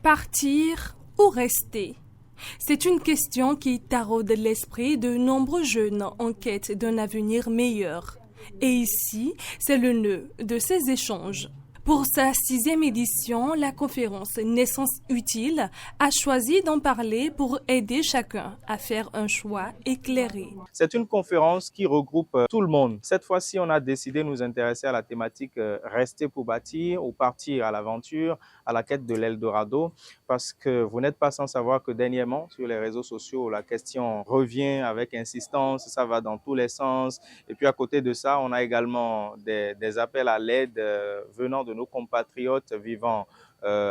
Partir ou rester? C'est une question qui taraude l'esprit de nombreux jeunes en quête d'un avenir meilleur. Et ici, c'est le nœud de ces échanges. Pour sa 6e édition, la conférence Naissance utile a choisi d'en parler pour aider chacun à faire un choix éclairé. C'est une conférence qui regroupe tout le monde. Cette fois-ci, on a décidé de nous intéresser à la thématique rester pour bâtir ou partir à l'aventure, à la quête de l'Eldorado, parce que vous n'êtes pas sans savoir que dernièrement, sur les réseaux sociaux, la question revient avec insistance, ça va dans tous les sens. Et puis à côté de ça, on a également des appels à l'aide venant de nos compatriotes vivant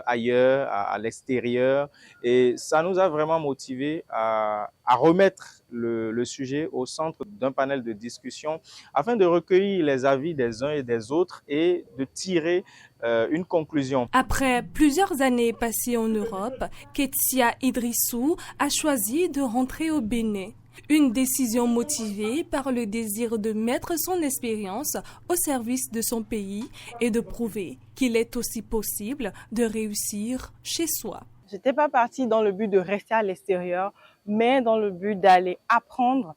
ailleurs, à l'extérieur. Et ça nous a vraiment motivés à remettre le sujet au centre d'un panel de discussion afin de recueillir les avis des uns et des autres et de tirer une conclusion. Après plusieurs années passées en Europe, Ketsia Idrissou a choisi de rentrer au Bénin. Une décision motivée par le désir de mettre son expérience au service de son pays et de prouver qu'il est aussi possible de réussir chez soi. Je n'étais pas partie dans le but de rester à l'extérieur, mais dans le but d'aller apprendre,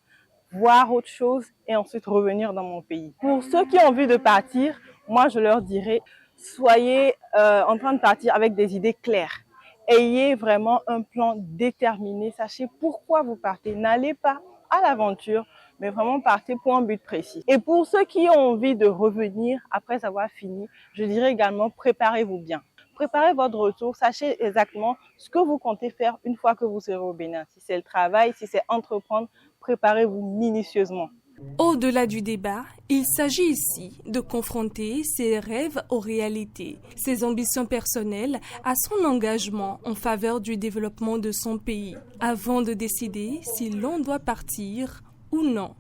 voir autre chose et ensuite revenir dans mon pays. Pour ceux qui ont envie de partir, moi je leur dirais, soyez en train de partir avec des idées claires. Ayez vraiment un plan déterminé. Sachez pourquoi vous partez. N'allez pas à l'aventure, mais vraiment partez pour un but précis. Et pour ceux qui ont envie de revenir après avoir fini, je dirais également préparez-vous bien. Préparez votre retour. Sachez exactement ce que vous comptez faire une fois que vous serez au Bénin. Si c'est le travail, si c'est entreprendre, préparez-vous minutieusement. Au-delà du débat, il s'agit ici de confronter ses rêves aux réalités, ses ambitions personnelles à son engagement en faveur du développement de son pays, avant de décider si l'on doit partir ou non.